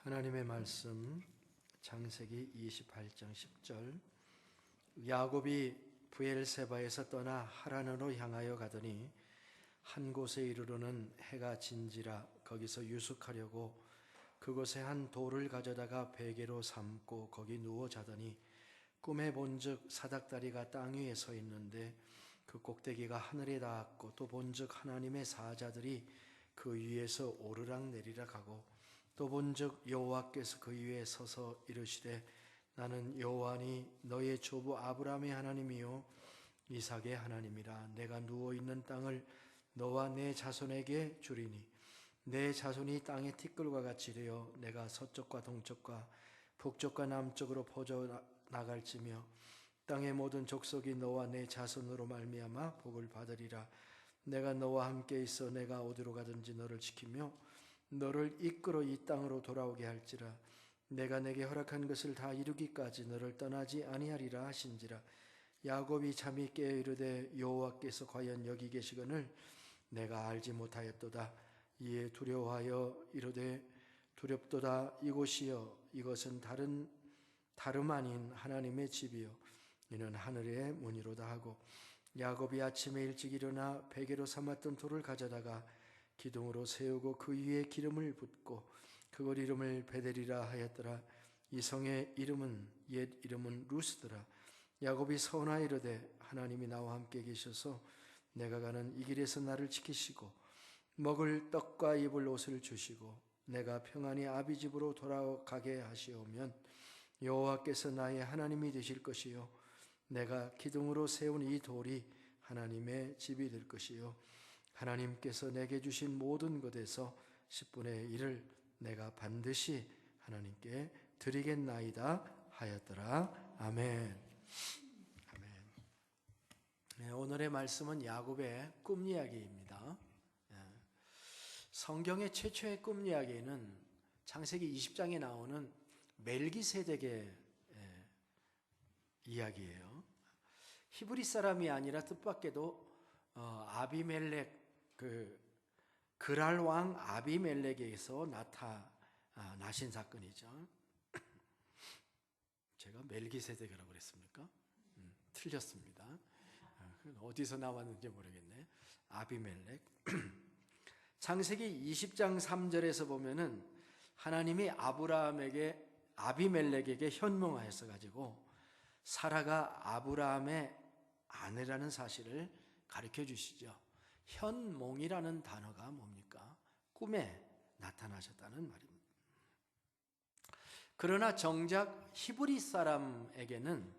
하나님의 말씀 창세기 28장 10절. 야곱이 브엘세바에서 떠나 하란으로 향하여 가더니 한 곳에 이르러는 해가 진지라 거기서 유숙하려고 그곳에 한 돌을 가져다가 베개로 삼고 거기 누워 자더니 꿈에 본즉 사닥다리가 땅 위에 서 있는데 그 꼭대기가 하늘에 닿았고 또 본즉 하나님의 사자들이 그 위에서 오르락 내리락 하고 또 본즉 여호와께서 그 위에 서서 이르시되 나는 여호와니 너의 조부 아브라함의 하나님이요 이삭의 하나님이라. 내가 누워있는 땅을 너와 내 자손에게 주리니 내 자손이 땅의 티끌과 같이 되어 내가 서쪽과 동쪽과 북쪽과 남쪽으로 퍼져 나갈지며 땅의 모든 족속이 너와 내 자손으로 말미암아 복을 받으리라. 내가 너와 함께 있어 내가 어디로 가든지 너를 지키며 너를 이끌어 이 땅으로 돌아오게 할지라. 내가 내게 허락한 것을 다 이루기까지 너를 떠나지 아니하리라 하신지라. 야곱이 잠이 깨어 이르되 여호와께서 과연 여기 계시거늘 내가 알지 못하였도다. 이에 두려워하여 이르되 두렵도다. 이곳이여 이것은 다름 아닌 하나님의 집이요 이는 하늘의 문이로다 하고 야곱이 아침에 일찍 일어나 베개로 삼았던 돌을 가져다가 기둥으로 세우고 그 위에 기름을 붓고 그걸 이름을 베델이라 하였더라. 이 성의 이름은 옛 이름은 루스더라. 야곱이 서원하여 이르되 하나님이 나와 함께 계셔서 내가 가는 이 길에서 나를 지키시고 먹을 떡과 입을 옷을 주시고 내가 평안히 아비 집으로 돌아가게 하시오면 여호와께서 나의 하나님이 되실 것이요 내가 기둥으로 세운 이 돌이 하나님의 집이 될 것이요 하나님께서 내게 주신 모든 것에서 10분의 1을 내가 반드시 하나님께 드리겠나이다 하였더라. 아멘. 아멘. 네, 오늘의 말씀은 야곱의 꿈 이야기입니다. 성경의 최초의 꿈 이야기는 창세기 20장에 나오는 멜기세덱의 이야기예요. 히브리 사람이 아니라 뜻밖에도 아비멜렉 그랄 왕 아비멜렉에게서 나신 사건이죠. 제가 멜기세덱이라고 그랬습니까? 틀렸습니다. 어디서 나왔는지 모르겠네. 아비멜렉. 창세기 20장 3절에서 보면은 하나님이 아비멜렉에게 현몽하였어 가지고 사라가 아브라함의 아내라는 사실을 가르쳐 주시죠. 현몽이라는 단어가 뭡니까? 꿈에 나타나셨다는 말입니다. 그러나 정작 히브리 사람에게는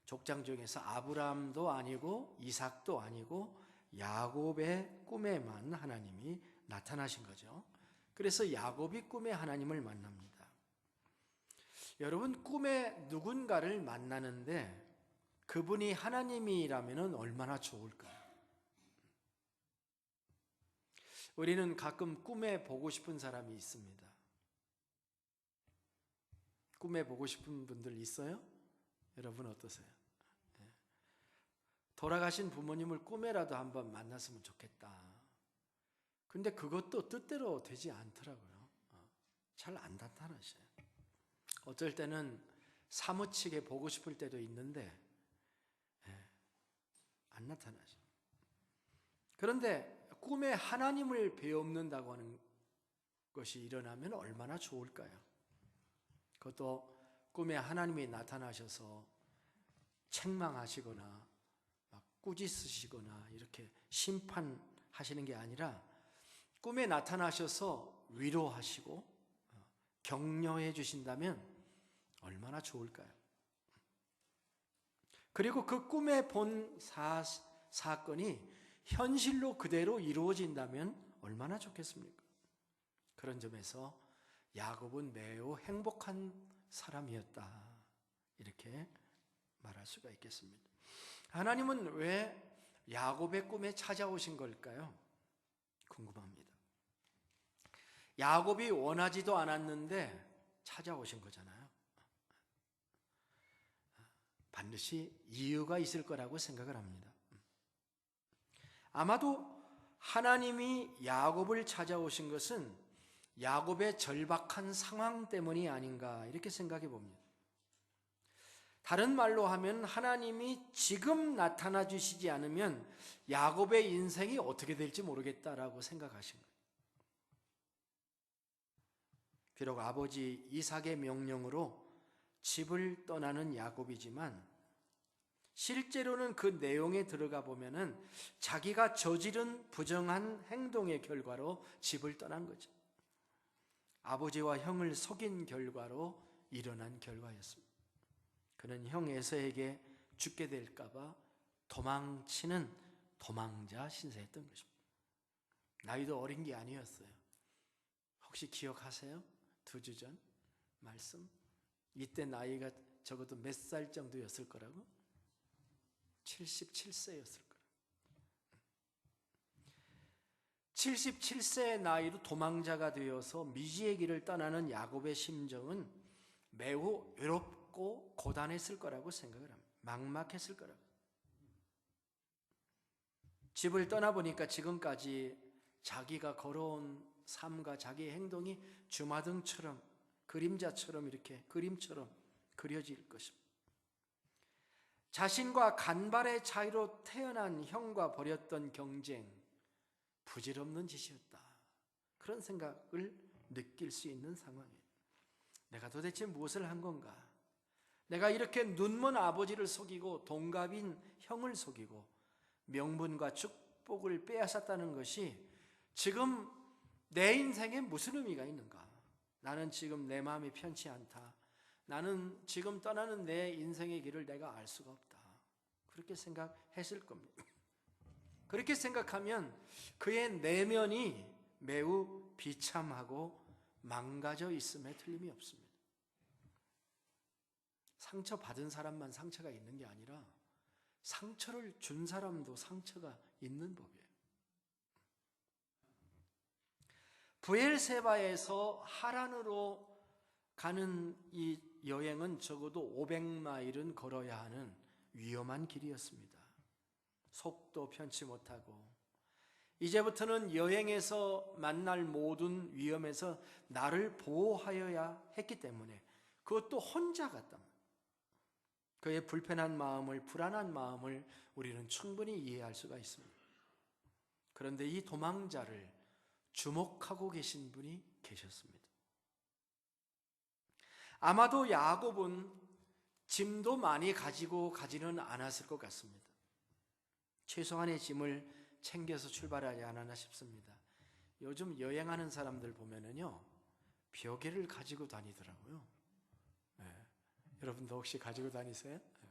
족장 중에서 아브라함도 아니고 이삭도 아니고 야곱의 꿈에만 하나님이 나타나신 거죠. 그래서 야곱이 꿈에 하나님을 만납니다. 여러분, 꿈에 누군가를 만나는데 그분이 하나님이라면 얼마나 좋을까요? 우리는 가끔 꿈에 보고 싶은 사람이 있습니다. 꿈에 보고 싶은 분들 있어요? 여러분 어떠세요? 돌아가신 부모님을 꿈에라도 한번 만났으면 좋겠다. 근데 그것도 뜻대로 되지 않더라고요. 잘 안 나타나셔요. 어쩔 때는 사무치게 보고 싶을 때도 있는데 안 나타나죠. 그런데 꿈에 하나님을 배움는다고 하는 것이 일어나면 얼마나 좋을까요? 그것도 꿈에 하나님이 나타나셔서 책망하시거나 막 꾸짖으시거나 이렇게 심판하시는 게 아니라 꿈에 나타나셔서 위로하시고 격려해 주신다면 얼마나 좋을까요? 그리고 그 꿈에 본 사건이 현실로 그대로 이루어진다면 얼마나 좋겠습니까? 그런 점에서 야곱은 매우 행복한 사람이었다. 이렇게 말할 수가 있겠습니다. 하나님은 왜 야곱의 꿈에 찾아오신 걸까요? 궁금합니다. 야곱이 원하지도 않았는데 찾아오신 거잖아요. 반드시 이유가 있을 거라고 생각을 합니다. 아마도 하나님이 야곱을 찾아오신 것은 야곱의 절박한 상황 때문이 아닌가 이렇게 생각해 봅니다. 다른 말로 하면 하나님이 지금 나타나 주시지 않으면 야곱의 인생이 어떻게 될지 모르겠다라고 생각하신 거예요. 비록 아버지 이삭의 명령으로 집을 떠나는 야곱이지만 실제로는 그 내용에 들어가 보면은 자기가 저지른 부정한 행동의 결과로 집을 떠난 거죠. 아버지와 형을 속인 결과로 일어난 결과였습니다. 그는 형 에서에게 죽게 될까 봐 도망치는 도망자 신세였던 것입니다. 나이도 어린 게 아니었어요. 혹시 기억하세요? 2주 전 말씀? 이때 나이가 적어도 몇 살 정도였을 거라고? 77세였을 거라고. 77세의 나이로 도망자가 되어서 미지의 길을 떠나는 야곱의 심정은 매우 외롭고 고단했을 거라고 생각을 합니다. 막막했을 거라고. 집을 떠나보니까 지금까지 자기가 걸어온 삶과 자기의 행동이 주마등처럼 그림자처럼 이렇게 그림처럼 그려질 것입니다. 자신과 간발의 차이로 태어난 형과 벌였던 경쟁, 부질없는 짓이었다. 그런 생각을 느낄 수 있는 상황이에요. 내가 도대체 무엇을 한 건가? 내가 이렇게 눈먼 아버지를 속이고 동갑인 형을 속이고 명분과 축복을 빼앗았다는 것이 지금 내 인생에 무슨 의미가 있는가? 나는 지금 내 마음이 편치 않다. 나는 지금 떠나는 내 인생의 길을 내가 알 수가 없다. 그렇게 생각했을 겁니다. 그렇게 생각하면 그의 내면이 매우 비참하고 망가져 있음에 틀림이 없습니다. 상처 받은 사람만 상처가 있는 게 아니라 상처를 준 사람도 상처가 있는 법이에요. 브엘세바에서 하란으로 가는 이 여행은 적어도 500마일은 걸어야 하는 위험한 길이었습니다. 속도 편치 못하고 이제부터는 여행에서 만날 모든 위험에서 나를 보호하여야 했기 때문에 그것도 혼자 갔다. 그의 불편한 마음을, 불안한 마음을 우리는 충분히 이해할 수가 있습니다. 그런데 이 도망자를 주목하고 계신 분이 계셨습니다. 아마도 야곱은 짐도 많이 가지고 가지는 않았을 것 같습니다. 최소한의 짐을 챙겨서 출발하지 않았나 싶습니다. 요즘 여행하는 사람들 보면은요, 벼개를 가지고 다니더라고요. 네. 여러분도 혹시 가지고 다니세요? 네.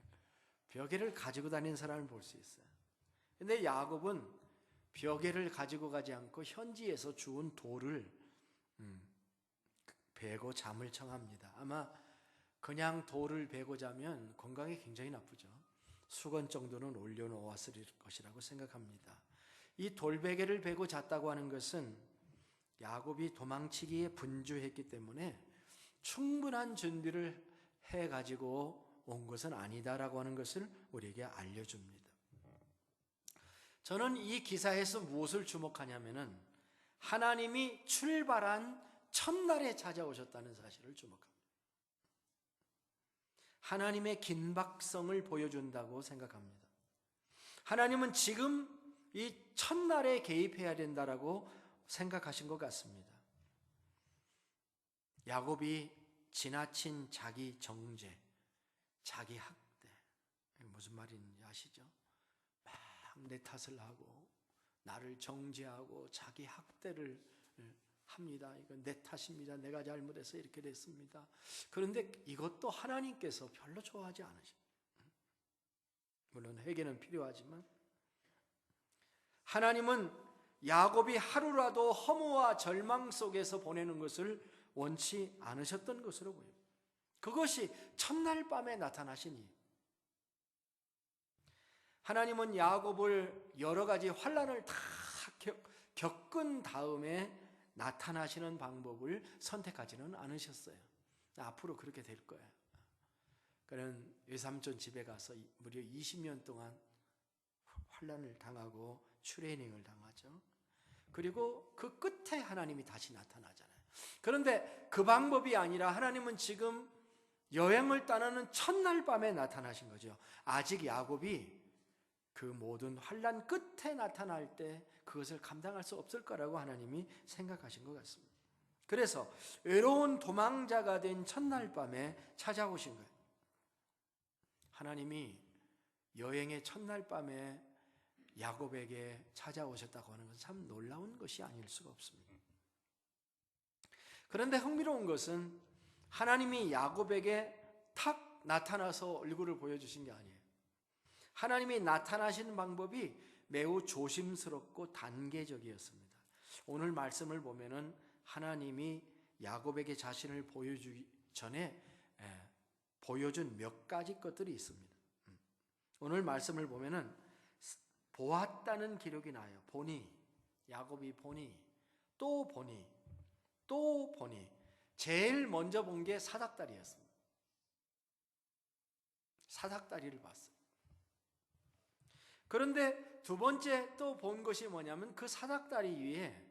벼개를 가지고 다니는 사람을 볼 수 있어요. 근데 야곱은 벼개를 가지고 가지 않고 현지에서 주운 돌을 베고 잠을 청합니다. 아마 그냥 돌을 베고 자면 건강에 굉장히 나쁘죠. 수건 정도는 올려놓았을 것이라고 생각합니다. 이 돌베개를 베고 잤다고 하는 것은 야곱이 도망치기에 분주했기 때문에 충분한 준비를 해가지고 온 것은 아니다라고 하는 것을 우리에게 알려줍니다. 저는 이 기사에서 무엇을 주목하냐면은 하나님이 출발한 첫날에 찾아오셨다는 사실을 주목합니다. 하나님의 긴박성을 보여준다고 생각합니다. 하나님은 지금 이 첫날에 개입해야 된다라고 생각하신 것 같습니다. 야곱이 지나친 자기 정죄, 자기 학대, 무슨 말인지 아시죠? 막 내 탓을 하고 나를 정죄하고 자기 학대를 합니다. 이건 내 탓입니다. 내가 잘못해서 이렇게 됐습니다. 그런데 이것도 하나님께서 별로 좋아하지 않으십니다. 물론 회개는 필요하지만 하나님은 야곱이 하루라도 허무와 절망 속에서 보내는 것을 원치 않으셨던 것으로 보입니다. 그것이 첫날 밤에 나타나시니 하나님은 야곱을 여러 가지 환난을 다 겪은 다음에 나타나시는 방법을 선택하지는 않으셨어요. 앞으로 그렇게 될 거예요. 그는 외삼촌 집에 가서 무려 20년 동안 환난을 당하고 트레이닝을 당하죠. 그리고 그 끝에 하나님이 다시 나타나잖아요. 그런데 그 방법이 아니라 하나님은 지금 여행을 떠나는 첫날 밤에 나타나신 거죠. 아직 야곱이 그 모든 환난 끝에 나타날 때 그것을 감당할 수 없을 거라고 하나님이 생각하신 것 같습니다. 그래서 외로운 도망자가 된 첫날 밤에 찾아오신 거예요. 하나님이 여행의 첫날 밤에 야곱에게 찾아오셨다고 하는 것은 참 놀라운 것이 아닐 수가 없습니다. 그런데 흥미로운 것은 하나님이 야곱에게 탁 나타나서 얼굴을 보여주신 게 아니에요. 하나님이 나타나신 방법이 매우 조심스럽고 단계적이었습니다. 오늘 말씀을 보면은 하나님이 야곱에게 자신을 보여주기 전에 보여준 몇 가지 것들이 있습니다. 오늘 말씀을 보면은 보았다는 기록이 나요. 보니, 야곱이 보니, 또 보니, 또 보니. 제일 먼저 본 게 사닥다리였습니다. 사닥다리를 봤어요. 그런데 두 번째 또 본 것이 뭐냐면 그 사닥다리 위에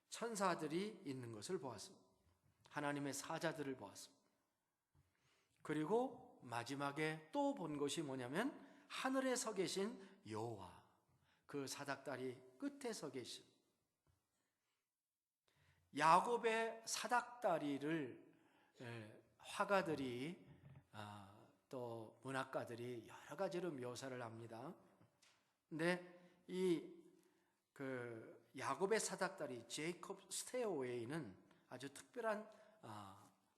천사들이 있는 것을 보았습니다. 하나님의 사자들을 보았습니다. 그리고 마지막에 또 본 것이 뭐냐면 하늘에 서 계신 여호와, 그 사닥다리 끝에 서 계신 야곱의 사닥다리를 화가들이 또 문학가들이 여러 가지로 묘사를 합니다. 근데 그 야곱의 사닥다리, 제이콥 스테어웨이는 아주 특별한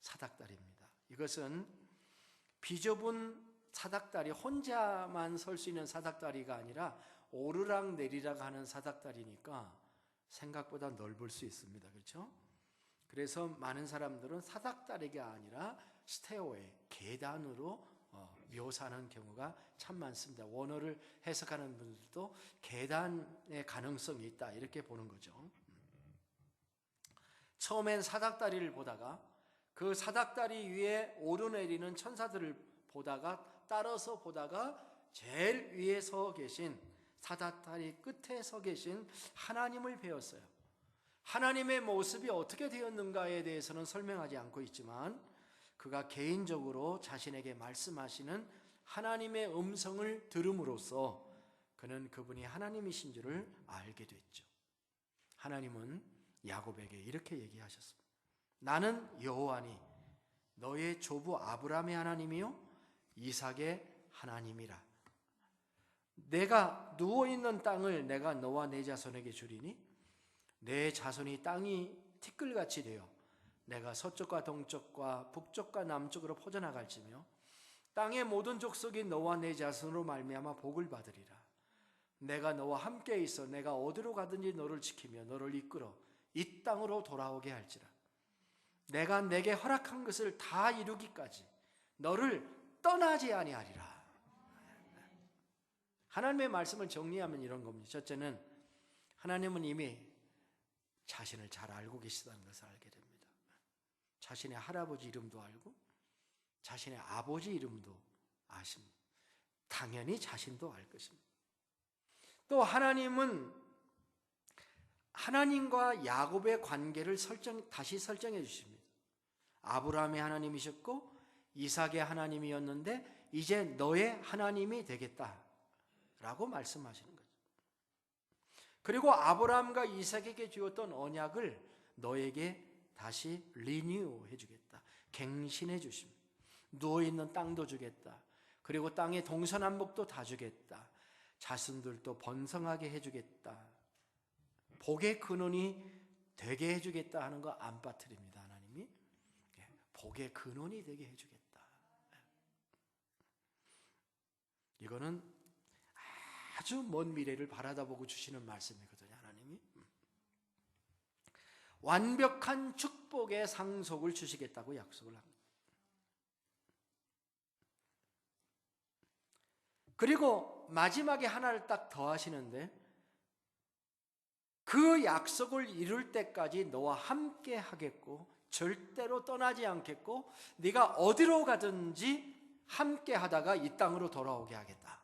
사닥다리입니다. 이것은 비좁은 사닥다리, 혼자만 설 수 있는 사닥다리가 아니라 오르락 내리락 하는 사닥다리니까 생각보다 넓을 수 있습니다. 그렇죠? 그래서 많은 사람들은 사닥다리가 아니라 스테어웨이, 계단으로 묘사하는 경우가 참 많습니다. 원어를 해석하는 분들도 계단의 가능성이 있다 이렇게 보는 거죠. 처음엔 사닥다리를 보다가 그 사닥다리 위에 오르내리는 천사들을 보다가 따라서 보다가 제일 위에 서 계신 사닥다리 끝에 서 계신 하나님을 배웠어요. 하나님의 모습이 어떻게 되었는가에 대해서는 설명하지 않고 있지만 그가 개인적으로 자신에게 말씀하시는 하나님의 음성을 들음으로써 그는 그분이 하나님이신 줄을 알게 됐죠. 하나님은 야곱에게 이렇게 얘기하셨습니다. 나는 여호와니 너의 조부 아브라함의 하나님이요 이삭의 하나님이라. 내가 누워있는 땅을 내가 너와 내 자손에게 주리니 내 자손이 땅이 티끌같이 되어 내가 서쪽과 동쪽과 북쪽과 남쪽으로 퍼져나갈지며 땅의 모든 족속이 너와 내 자손으로 말미암아 복을 받으리라. 내가 너와 함께 있어 내가 어디로 가든지 너를 지키며 너를 이끌어 이 땅으로 돌아오게 할지라. 내가 내게 허락한 것을 다 이루기까지 너를 떠나지 아니하리라. 하나님의 말씀을 정리하면 이런 겁니다. 첫째는 하나님은 이미 자신을 잘 알고 계시다는 것을 알게 됩니다. 자신의 할아버지 이름도 알고 자신의 아버지 이름도 아십니다. 당연히 자신도 알 것입니다. 또 하나님은 하나님과 야곱의 관계를 다시 설정해 주십니다. 아브라함의 하나님이셨고 이삭의 하나님이었는데 이제 너의 하나님이 되겠다라고 말씀하시는 거죠. 그리고 아브라함과 이삭에게 주었던 언약을 너에게 다시 리뉴 해주겠다. 갱신해 주십니다. 누워있는 땅도 주겠다. 그리고 땅의 동서남북도 다 주겠다. 자손들도 번성하게 해주겠다. 복의 근원이 되게 해주겠다 하는 거 안 빠뜨립니다. 하나님이 복의 근원이 되게 해주겠다. 이거는 아주 먼 미래를 바라다보고 주시는 말씀이거든요. 하나님이 완벽한 축복의 상속을 주시겠다고 약속을 합니다. 그리고 마지막에 하나를 딱 더하시는데 그 약속을 이룰 때까지 너와 함께 하겠고 절대로 떠나지 않겠고 네가 어디로 가든지 함께 하다가 이 땅으로 돌아오게 하겠다.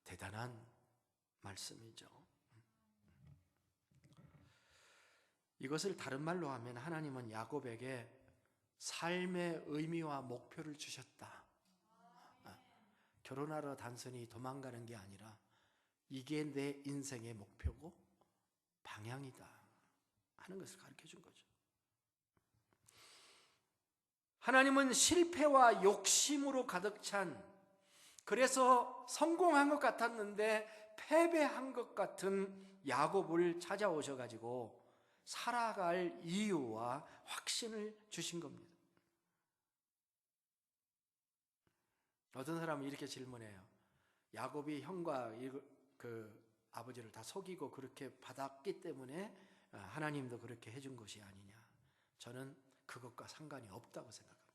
대단한 말씀이죠. 이것을 다른 말로 하면 하나님은 야곱에게 삶의 의미와 목표를 주셨다. 결혼하러 단순히 도망가는 게 아니라 이게 내 인생의 목표고 방향이다 하는 것을 가르쳐 준 거죠. 하나님은 실패와 욕심으로 가득 찬, 그래서 성공한 것 같았는데 패배한 것 같은 야곱을 찾아오셔가지고 살아갈 이유와 확신을 주신 겁니다. 어떤 사람은 이렇게 질문해요. 야곱이 형과 그 아버지를 다 속이고 그렇게 받았기 때문에 하나님도 그렇게 해준 것이 아니냐. 저는 그것과 상관이 없다고 생각합니다.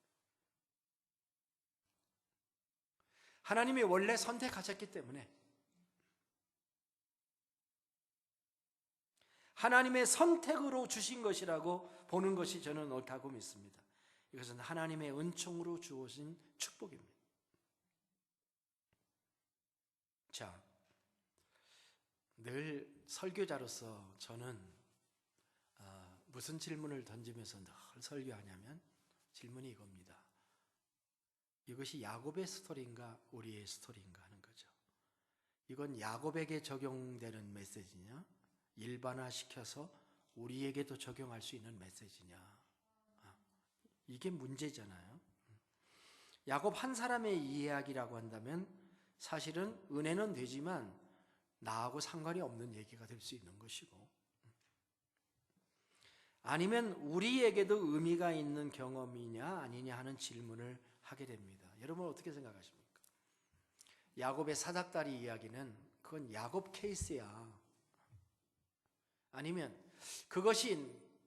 하나님이 원래 선택하셨기 때문에 하나님의 선택으로 주신 것이라고 보는 것이 저는 옳다고 믿습니다. 이것은 하나님의 은총으로 주어진 축복입니다. 자, 늘 설교자로서 저는 무슨 질문을 던지면서 늘 설교하냐면 질문이 이겁니다. 이것이 야곱의 스토리인가 우리의 스토리인가 하는 거죠. 이건 야곱에게 적용되는 메시지냐, 일반화시켜서 우리에게도 적용할 수 있는 메시지냐, 이게 문제잖아요. 야곱 한 사람의 이야기라고 한다면 사실은 은혜는 되지만 나하고 상관이 없는 얘기가 될 수 있는 것이고, 아니면 우리에게도 의미가 있는 경험이냐 아니냐 하는 질문을 하게 됩니다. 여러분 어떻게 생각하십니까? 야곱의 사닥다리 이야기는 그건 야곱 케이스야. 아니면 그것이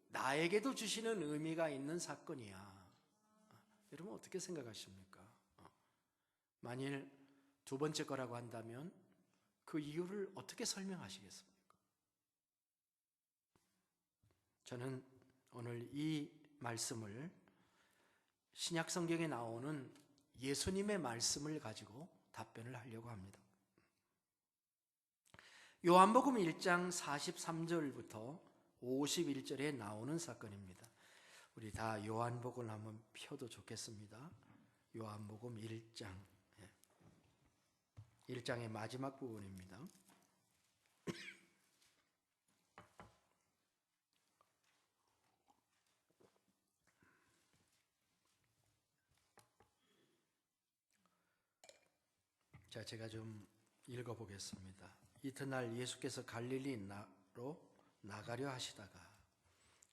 나에게도 주시는 의미가 있는 사건이야. 여러분 어떻게 생각하십니까? 만일 두 번째 거라고 한다면 그 이유를 어떻게 설명하시겠습니까? 저는 오늘 이 말씀을 신약 성경에 나오는 예수님의 말씀을 가지고 답변을 하려고 합니다. 요한복음 1장 43절부터 51절에 나오는 사건입니다. 우리 다 요한복음을 한번 펴도 좋겠습니다. 요한복음 1장 1장의 마지막 부분입니다. 자, 제가 좀 읽어보겠습니다. 이튿날 예수께서 갈릴리로 나가려 하시다가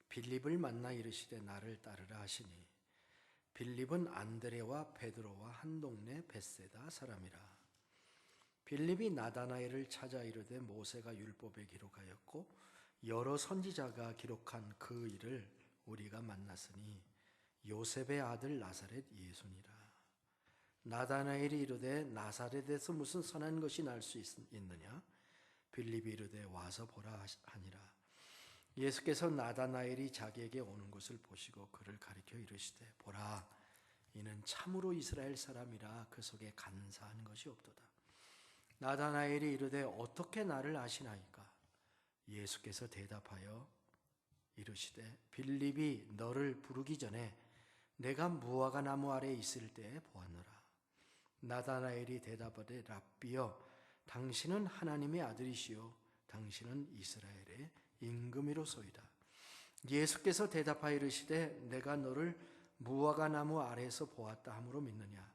빌립을 만나 이르시되 나를 따르라 하시니 빌립은 안드레와 베드로와 한 동네 벳세다 사람이라. 빌립이 나다나엘을 찾아 이르되 모세가 율법에 기록하였고 여러 선지자가 기록한 그 일을 우리가 만났으니 요셉의 아들 나사렛 예수니라. 나다나엘이 이르되 나사렛에서 무슨 선한 것이 날 수 있느냐? 빌립이 이르되 와서 보라 하니라. 예수께서 나다나엘이 자기에게 오는 것을 보시고 그를 가리켜 이르시되 보라, 이는 참으로 이스라엘 사람이라 그 속에 간사한 것이 없도다. 나다나엘이 이르되 어떻게 나를 아시나이까? 예수께서 대답하여 이르시되 빌립이 너를 부르기 전에 내가 무화과 나무 아래 있을 때에 보았노라. 나다나엘이 대답하되 랍비여, 당신은 하나님의 아들이시요 당신은 이스라엘의 임금이로소이다. 예수께서 대답하여 이르시되 내가 너를 무화과 나무 아래에서 보았다 함으로 믿느냐?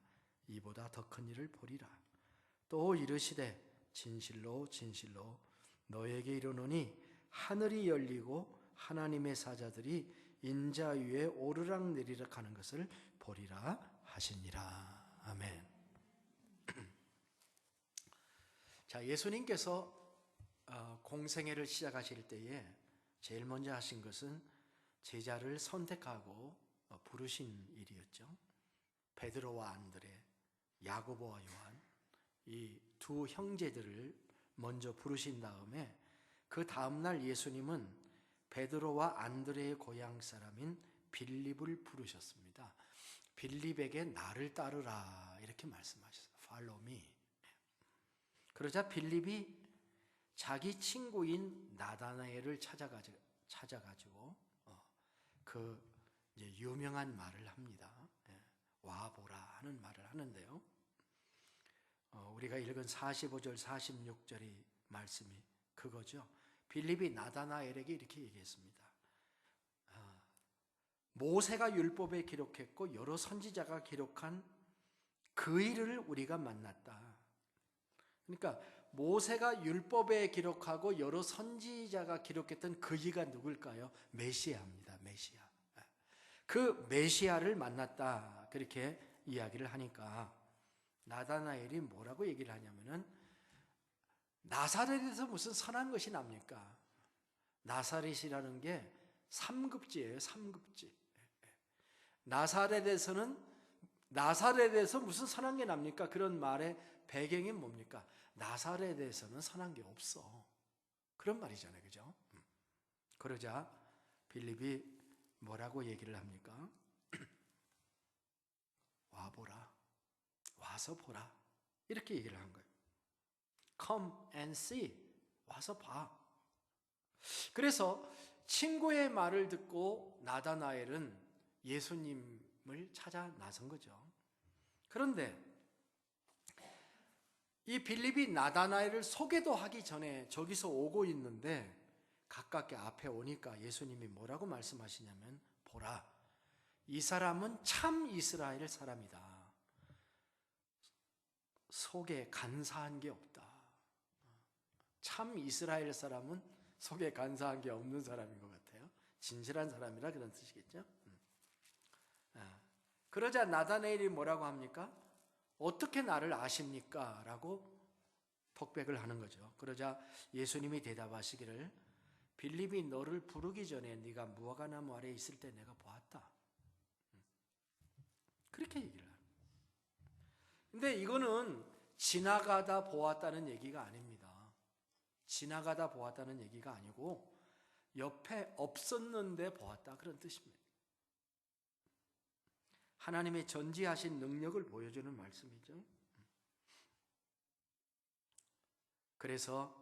이보다 더 큰 일을 보리라. 또 이르시되 진실로 진실로 너에게 이르노니 하늘이 열리고 하나님의 사자들이 인자 위에 오르락 내리락 하는 것을 보리라 하시니라. 아멘. 자, 예수님께서 공생애를 시작하실 때에 제일 먼저 하신 것은 제자를 선택하고 부르신 일이었죠. 베드로와 안드레, 야고보와 요한, 이 두 형제들을 먼저 부르신 다음에 그 다음날 예수님은 베드로와 안드레의 고향 사람인 빌립을 부르셨습니다. 빌립에게 나를 따르라 이렇게 말씀하셨어요. Follow me. 그러자 빌립이 자기 친구인 나다나엘을 찾아가지고 그 이제 유명한 말을 합니다. 와보라 하는 말을 하는데요. 우리가 읽은 45절 46절의 말씀이 그거죠. 빌립이 나다나엘에게 이렇게 얘기했습니다. 모세가 율법에 기록했고 여러 선지자가 기록한 그 일을 우리가 만났다. 그러니까 모세가 율법에 기록하고 여러 선지자가 기록했던 그 이가 누굴까요? 메시아입니다. 메시아. 그 메시아를 만났다. 그렇게 이야기를 하니까 나다나엘이 뭐라고 얘기를 하냐면은 나사렛에서 무슨 선한 것이 납니까? 나사렛이라는 게 삼급지예요. 삼급지. 나사렛에서 무슨 선한 게 납니까? 그런 말의 배경이 뭡니까? 나사렛에서는 선한 게 없어. 그런 말이잖아요. 그죠? 그러자 빌립이 뭐라고 얘기를 합니까? 와보라. 와서 보라. 이렇게 얘기를 한 거예요. Come and see. 와서 봐. 그래서 친구의 말을 듣고 나다나엘은 예수님을 찾아 나선 거죠. 그런데 이 빌립이 나다나엘을 소개도 하기 전에 저기서 오고 있는데 가깝게 앞에 오니까 예수님이 뭐라고 말씀하시냐면 보라, 이 사람은 참 이스라엘 사람이다. 속에 간사한 게 없다. 참 이스라엘 사람은 속에 간사한 게 없는 사람인 것 같아요. 진실한 사람이라 그런 뜻이겠죠. 그러자 나다나엘이 뭐라고 합니까? 어떻게 나를 아십니까? 라고 톡백을 하는 거죠. 그러자 예수님이 대답하시기를 빌립이 너를 부르기 전에 네가 무화과나무 아래에 있을 때 내가 보았다. 그렇게 얘기를 합니다. 근데 이거는 지나가다 보았다는 얘기가 아닙니다. 지나가다 보았다는 얘기가 아니고 옆에 없었는데 보았다 그런 뜻입니다. 하나님의 전지하신 능력을 보여주는 말씀이죠. 그래서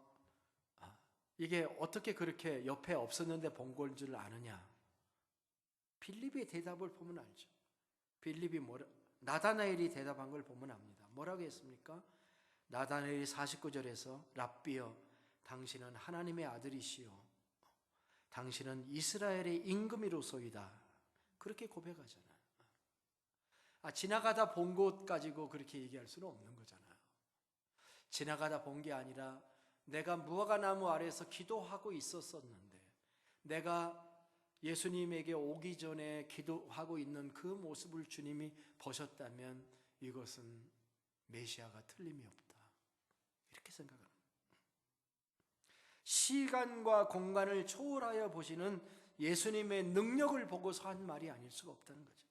이게 어떻게 그렇게 옆에 없었는데 본 걸 줄 아느냐? 빌립의 대답을 보면 알죠. 빌립이 나다나엘이 대답한 걸 보면 압니다. 뭐라고 했습니까? 나다나엘이 49절에서 랍비여, 당신은 하나님의 아들이시요 당신은 이스라엘의 임금이로소이다. 그렇게 고백하잖아요. 지나가다 본 것 가지고 그렇게 얘기할 수는 없는 거잖아요. 지나가다 본 게 아니라 내가 무화과나무 아래에서 기도하고 있었었는데 내가 예수님에게 오기 전에 기도하고 있는 그 모습을 주님이 보셨다면 이것은 메시아가 틀림이 없다. 이렇게 생각합니다. 시간과 공간을 초월하여 보시는 예수님의 능력을 보고서 한 말이 아닐 수가 없다는 거죠.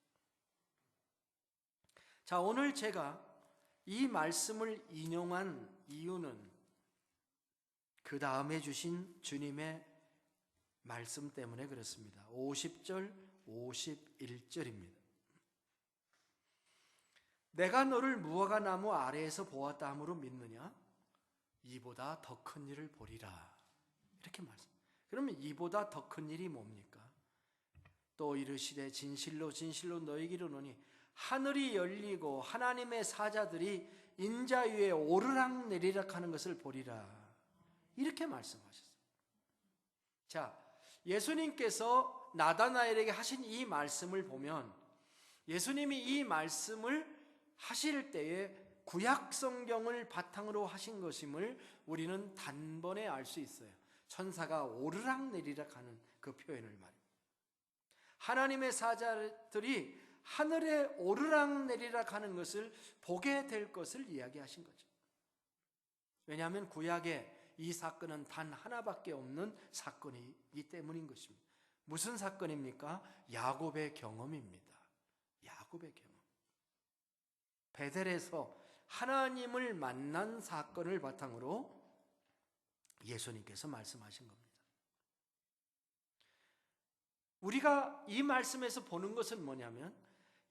자, 오늘 제가 이 말씀을 인용한 이유는 그 다음에 주신 주님의 말씀 때문에 그렇습니다. 50절, 51절입니다. 내가 너를 무화과나무 아래에서 보았다 함으로 믿느냐? 이보다 더 큰 일을 보리라. 이렇게 말씀. 그러면 이보다 더 큰 일이 뭡니까? 또 이르시되 진실로 진실로 너희에게 이르노니 하늘이 열리고 하나님의 사자들이 인자 위에 오르락 내리락 하는 것을 보리라. 이렇게 말씀하셨어요. 자, 예수님께서 나다나엘에게 하신 이 말씀을 보면 예수님이 이 말씀을 하실 때에 구약 성경을 바탕으로 하신 것임을 우리는 단번에 알 수 있어요. 천사가 오르락 내리락 하는 그 표현을 말입니다. 하나님의 사자들이 하늘에 오르락 내리락 하는 것을 보게 될 것을 이야기하신 거죠. 왜냐하면 구약에 이 사건은 단 하나밖에 없는 사건이기 때문인 것입니다. 무슨 사건입니까? 야곱의 경험입니다. 야곱의 경험. 베델에서 하나님을 만난 사건을 바탕으로 예수님께서 말씀하신 겁니다. 우리가 이 말씀에서 보는 것은 뭐냐면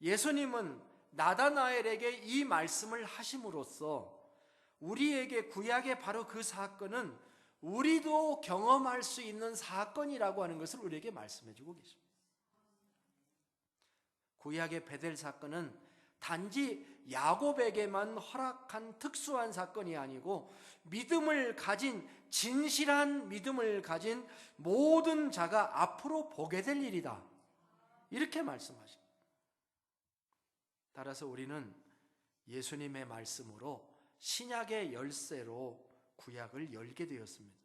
예수님은 나다나엘에게 이 말씀을 하심으로써 우리에게 구약의 바로 그 사건은 우리도 경험할 수 있는 사건이라고 하는 것을 우리에게 말씀해 주고 계십니다. 구약의 베델 사건은 단지 야곱에게만 허락한 특수한 사건이 아니고 믿음을 가진, 진실한 믿음을 가진 모든 자가 앞으로 보게 될 일이다, 이렇게 말씀하십니다. 따라서 우리는 예수님의 말씀으로 신약의 열쇠로 구약을 열게 되었습니다.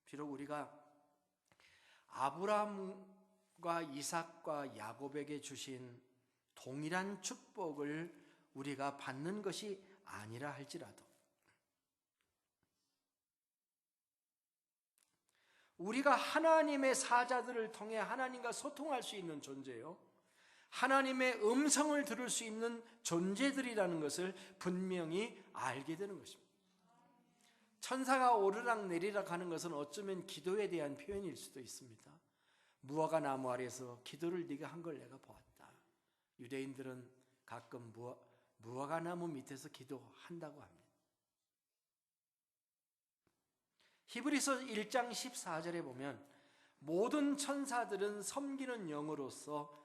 비록 우리가 아브라함과 이삭과 야곱에게 주신 동일한 축복을 우리가 받는 것이 아니라 할지라도 우리가 하나님의 사자들을 통해 하나님과 소통할 수 있는 존재요, 하나님의 음성을 들을 수 있는 존재들이라는 것을 분명히 알게 되는 것입니다. 천사가 오르락 내리락 하는 것은 어쩌면 기도에 대한 표현일 수도 있습니다. 무화과 나무 아래에서 기도를 네가 한 걸 내가 보았다. 유대인들은 가끔 무화과 나무 밑에서 기도한다고 합니다. 히브리서 1장 14절에 보면 모든 천사들은 섬기는 영으로서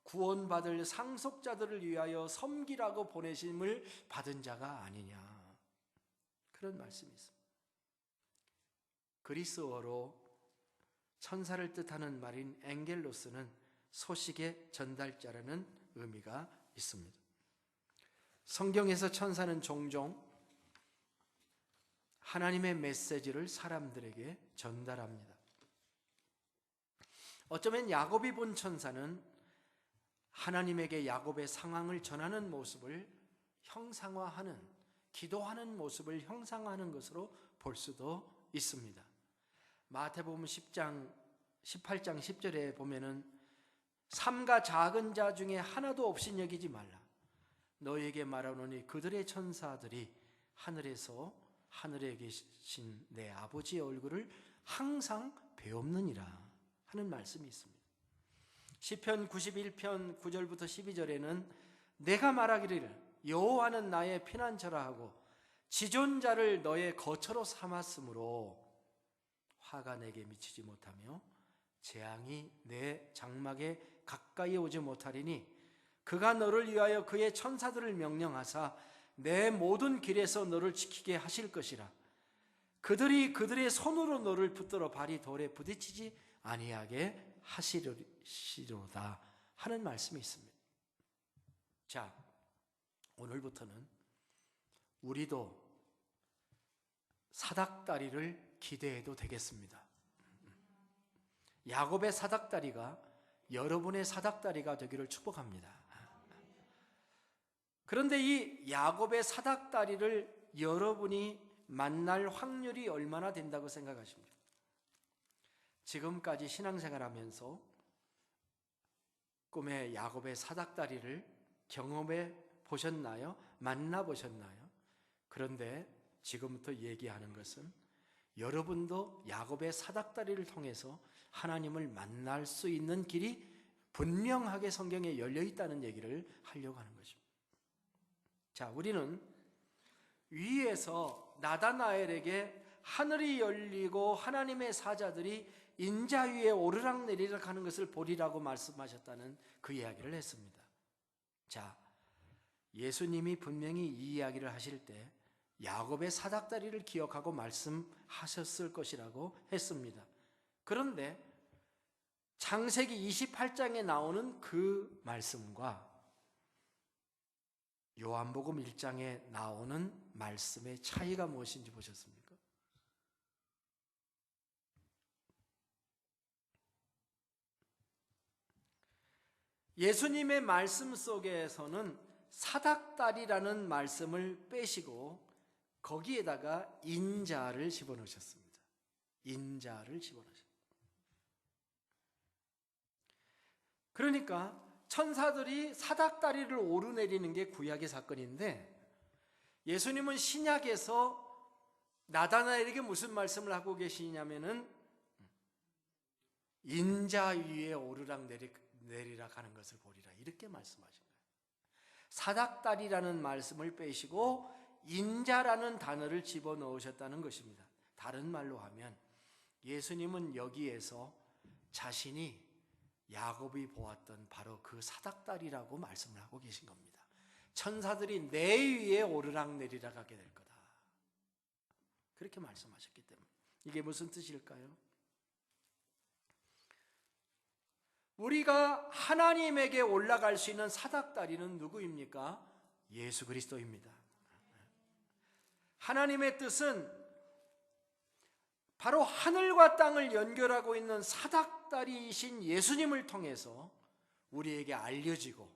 구원받을 상속자들을 위하여 섬기라고 보내심을 받은 자가 아니냐, 그런 말씀이 있습니다. 그리스어로 천사를 뜻하는 말인 앵겔로스는 소식의 전달자라는 의미가 있습니다. 성경에서 천사는 종종 하나님의 메시지를 사람들에게 전달합니다. 어쩌면 야곱이 본 천사는 하나님에게 야곱의 상황을 전하는 모습을 형상화하는, 기도하는 모습을 형상화하는 것으로 볼 수도 있습니다. 마태복음 18장 10절에 보면은 삼가 작은 자 중에 하나도 없인 여기지 말라. 너에게 말하노니 그들의 천사들이 하늘에 계신 내 아버지의 얼굴을 항상 배옵느니라 하는 말씀이 있습니다. 시편 91편 9절부터 12절에는 내가 말하기를 여호와는 나의 피난처라 하고 지존자를 너의 거처로 삼았으므로 화가 내게 미치지 못하며 재앙이 내 장막에 가까이 오지 못하리니 그가 너를 위하여 그의 천사들을 명령하사 내 모든 길에서 너를 지키게 하실 것이라. 그들이 그들의 손으로 너를 붙들어 발이 돌에 부딪히지 아니하게 하시리로다 하는 말씀이 있습니다. 자, 오늘부터는 우리도 사닥다리를 기대해도 되겠습니다. 야곱의 사닥다리가 여러분의 사닥다리가 되기를 축복합니다. 그런데 이 야곱의 사닥다리를 여러분이 만날 확률이 얼마나 된다고 생각하십니까? 지금까지 신앙생활하면서 꿈에 야곱의 사닥다리를 경험해 보셨나요? 만나 보셨나요? 그런데 지금부터 얘기하는 것은 여러분도 야곱의 사닥다리를 통해서 하나님을 만날 수 있는 길이 분명하게 성경에 열려 있다는 얘기를 하려고 하는 것입니다. 자, 우리는 위에서 나다나엘에게 하늘이 열리고 하나님의 사자들이 인자 위에 오르락 내리락 하는 것을 보리라고 말씀하셨다는 그 이야기를 했습니다. 자, 예수님이 분명히 이 이야기를 하실 때 야곱의 사닥다리를 기억하고 말씀하셨을 것이라고 했습니다. 그런데 창세기 28장에 나오는 그 말씀과 요한복음 1장에 나오는 말씀의 차이가 무엇인지 보셨습니까? 예수님의 말씀 속에서는 사닥다리라는 말씀을 빼시고 거기에다가 인자를 집어넣으셨습니다. 인자를 집어넣으셨습니다. 그러니까 천사들이 사닥다리를 오르내리는 게 구약의 사건인데 예수님은 신약에서 나다나엘에게 무슨 말씀을 하고 계시냐면은 인자 위에 오르락 내리락 하는 것을 보리라, 이렇게 말씀하신 거예요. 사닥다리라는 말씀을 빼시고 인자라는 단어를 집어넣으셨다는 것입니다. 다른 말로 하면 예수님은 여기에서 자신이 야곱이 보았던 바로 그 사닥다리라고 말씀을 하고 계신 겁니다. 천사들이 내 위에 오르락내리락 하게 될 거다, 그렇게 말씀하셨기 때문에. 이게 무슨 뜻일까요? 우리가 하나님에게 올라갈 수 있는 사닥다리는 누구입니까? 예수 그리스도입니다. 하나님의 뜻은 바로 하늘과 땅을 연결하고 있는 사닥다리이신 예수님을 통해서 우리에게 알려지고,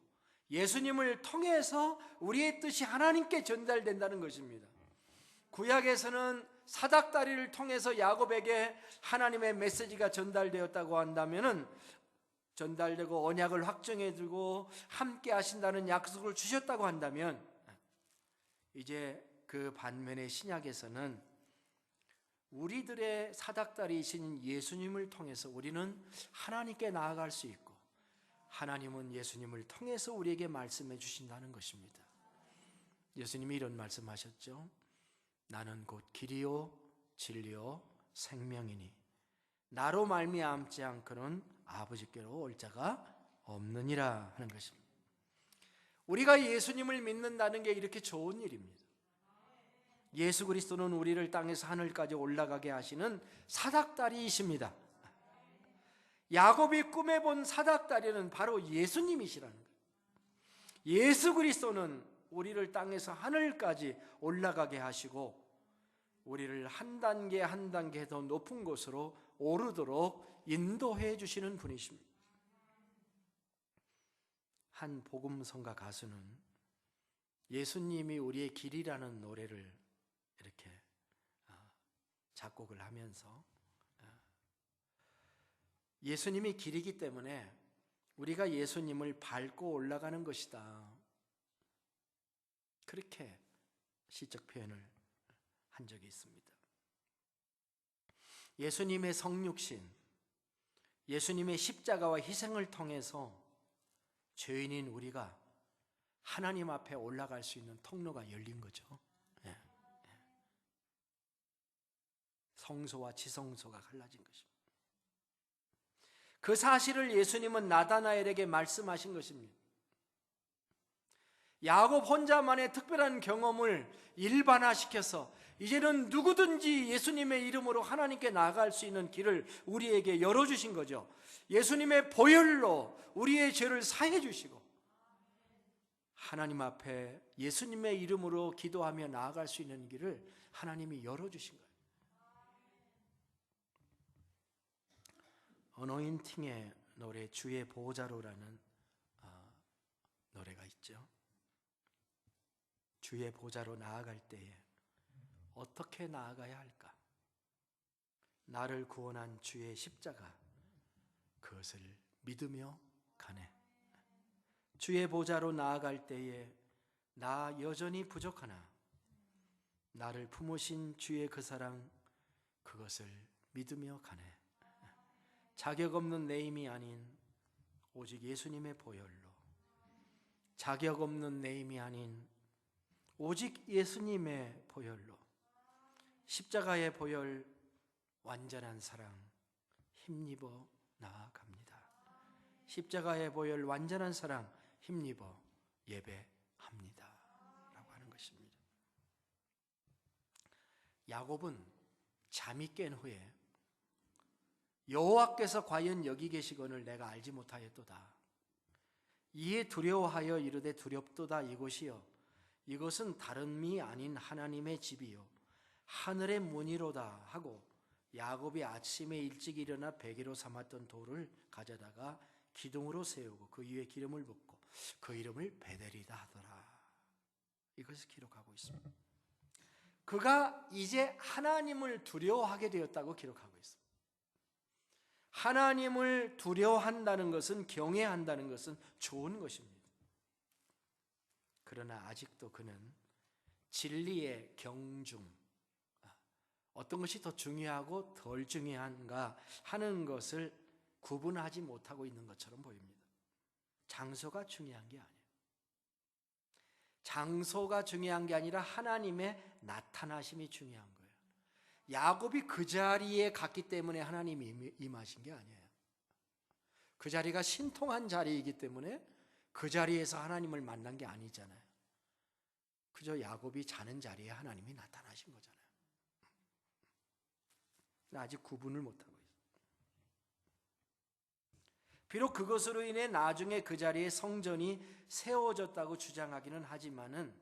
예수님을 통해서 우리의 뜻이 하나님께 전달된다는 것입니다. 구약에서는 사닥다리를 통해서 야곱에게 하나님의 메시지가 전달되었다고 한다면은, 전달되고 언약을 확정해주고 함께 하신다는 약속을 주셨다고 한다면, 이제 그 반면에 신약에서는 우리들의 사닥다리이신 예수님을 통해서 우리는 하나님께 나아갈 수 있고, 하나님은 예수님을 통해서 우리에게 말씀해 주신다는 것입니다. 예수님이 이런 말씀하셨죠. 나는 곧 길이요 진리요 생명이니 나로 말미암지 않고는 아버지께로 올 자가 없느니라 하는 것입니다. 우리가 예수님을 믿는다는 게 이렇게 좋은 일입니다. 예수 그리스도는 우리를 땅에서 하늘까지 올라가게 하시는 사닥다리이십니다. 야곱이 꿈에 본 사닥다리는 바로 예수님이시라는 거예요. 예수 그리스도는 우리를 땅에서 하늘까지 올라가게 하시고 우리를 한 단계 한 단계 더 높은 곳으로 오르도록 인도해 주시는 분이십니다. 한 복음성가 가수는 예수님이 우리의 길이라는 노래를 이렇게 작곡을 하면서 예수님이 길이기 때문에 우리가 예수님을 밟고 올라가는 것이다, 그렇게 시적 표현을 한 적이 있습니다. 예수님의 성육신, 예수님의 십자가와 희생을 통해서 죄인인 우리가 하나님 앞에 올라갈 수 있는 통로가 열린 거죠. 성소와 지성소가 갈라진 것입니다. 그 사실을 예수님은 나다나엘에게 말씀하신 것입니다. 야곱 혼자만의 특별한 경험을 일반화시켜서 이제는 누구든지 예수님의 이름으로 하나님께 나아갈 수 있는 길을 우리에게 열어주신 거죠. 예수님의 보혈로 우리의 죄를 사해 주시고 하나님 앞에 예수님의 이름으로 기도하며 나아갈 수 있는 길을 하나님이 열어주신 거예요. 어노인팅의 노래 주의 보좌로라는 노래가 있죠. 주의 보좌로 나아갈 때에 어떻게 나아가야 할까? 나를 구원한 주의 십자가, 그것을 믿으며 가네. 주의 보좌로 나아갈 때에 나 여전히 부족하나 나를 품으신 주의 그 사랑, 그것을 믿으며 가네. 자격 없는 내 힘이 아닌 오직 예수님의 보혈로, 자격 없는 내 힘이 아닌 오직 예수님의 보혈로, 십자가의 보혈, 완전한 사랑 힘입어 나아갑니다. 십자가의 보혈, 완전한 사랑 힘입어 예배합니다 라고 하는 것입니다. 야곱은 잠이 깬 후에 여호와께서 과연 여기 계시거늘 내가 알지 못하였도다. 이에 두려워하여 이르되 두렵도다. 이곳이요 이것은 다름이 아닌 하나님의 집이요 하늘의 문이로다 하고 야곱이 아침에 일찍 일어나 베개로 삼았던 돌을 가져다가 기둥으로 세우고 그 위에 기름을 붓고 그 이름을 베델이다 하더라. 이것을 기록하고 있습니다. 그가 이제 하나님을 두려워하게 되었다고 기록하고 있습니다. 하나님을 두려워한다는 것은, 경외한다는 것은 좋은 것입니다. 그러나 아직도 그는 진리의 경중, 어떤 것이 더 중요하고 덜 중요한가 하는 것을 구분하지 못하고 있는 것처럼 보입니다. 장소가 중요한 게 아니에요. 장소가 중요한 게 아니라 하나님의 나타나심이 중요한 거예요. 야곱이 그 자리에 갔기 때문에 하나님이 임하신 게 아니에요. 그 자리가 신통한 자리이기 때문에 그 자리에서 하나님을 만난 게 아니잖아요. 그저 야곱이 자는 자리에 하나님이 나타나신 거잖아요. 아직 구분을 못하고 있어요. 비록 그것으로 인해 나중에 그 자리에 성전이 세워졌다고 주장하기는 하지만은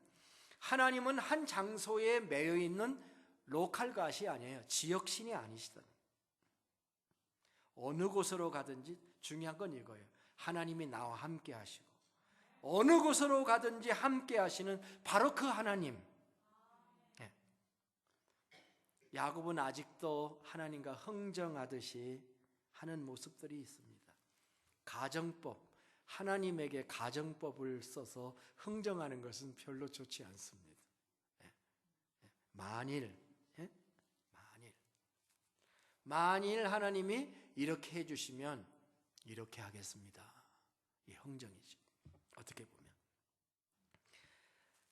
하나님은 한 장소에 매여 있는 로컬 갓이 아니에요. 지역신이 아니시다. 어느 곳으로 가든지 중요한 건 이거예요. 하나님이 나와 함께 하시고 어느 곳으로 가든지 함께 하시는 바로 그 하나님. 야곱은 아직도 하나님과 흥정하듯이 하는 모습들이 있습니다. 가정법, 하나님에게 가정법을 써서 흥정하는 것은 별로 좋지 않습니다. 만일 하나님이 이렇게 해주시면 이렇게 하겠습니다. 이 흥정이죠. 어떻게 보면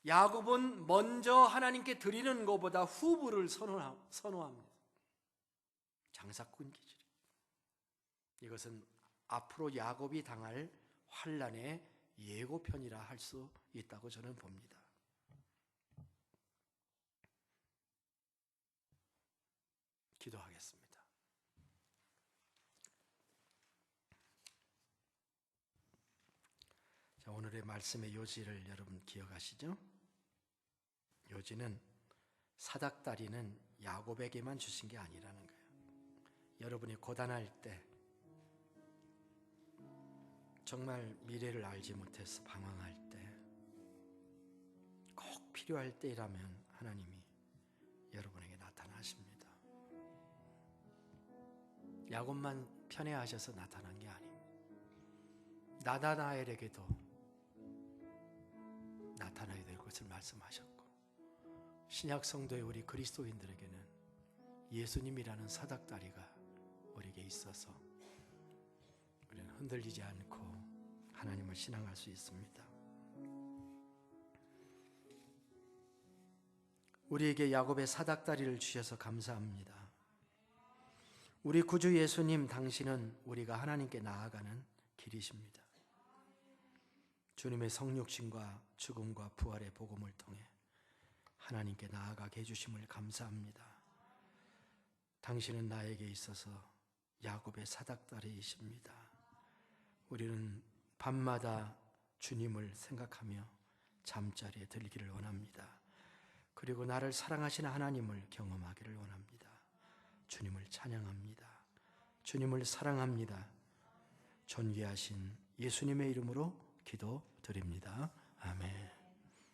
야곱은 먼저 하나님께 드리는 것보다 후부를 선호합니다. 장사꾼 기질. 이것은 앞으로 야곱이 당할 환난의 예고편이라 할 수 있다고 저는 봅니다. 기도하겠습니다. 자, 오늘의 말씀의 요지를 여러분 기억하시죠? 요지는 사닥다리는 야곱에게만 주신 게 아니라는 거예요. 여러분이 고단할 때, 정말 미래를 알지 못해서 방황할 때, 꼭 필요할 때라면 하나님이 여러분에게 나타나십니다. 야곱만 편애하셔서 나타난 게 아닙니다. 나다나엘에게도 나타나야 될 것을 말씀하셨고, 신약 성도의 우리 그리스도인들에게는 예수님이라는 사닥다리가 우리에게 있어서 우리는 흔들리지 않고 하나님을 신앙할 수 있습니다. 우리에게 야곱의 사닥다리를 주셔서 감사합니다. 우리 구주 예수님, 당신은 우리가 하나님께 나아가는 길이십니다. 주님의 성육신과 죽음과 부활의 복음을 통해 하나님께 나아가게 해주심을 감사합니다. 당신은 나에게 있어서 야곱의 사닥다리이십니다. 우리는 밤마다 주님을 생각하며 잠자리에 들기를 원합니다. 그리고 나를 사랑하시는 하나님을 경험하기를 원합니다. 주님을 찬양합니다. 주님을 사랑합니다. 존귀하신 예수님의 이름으로 기도드립니다.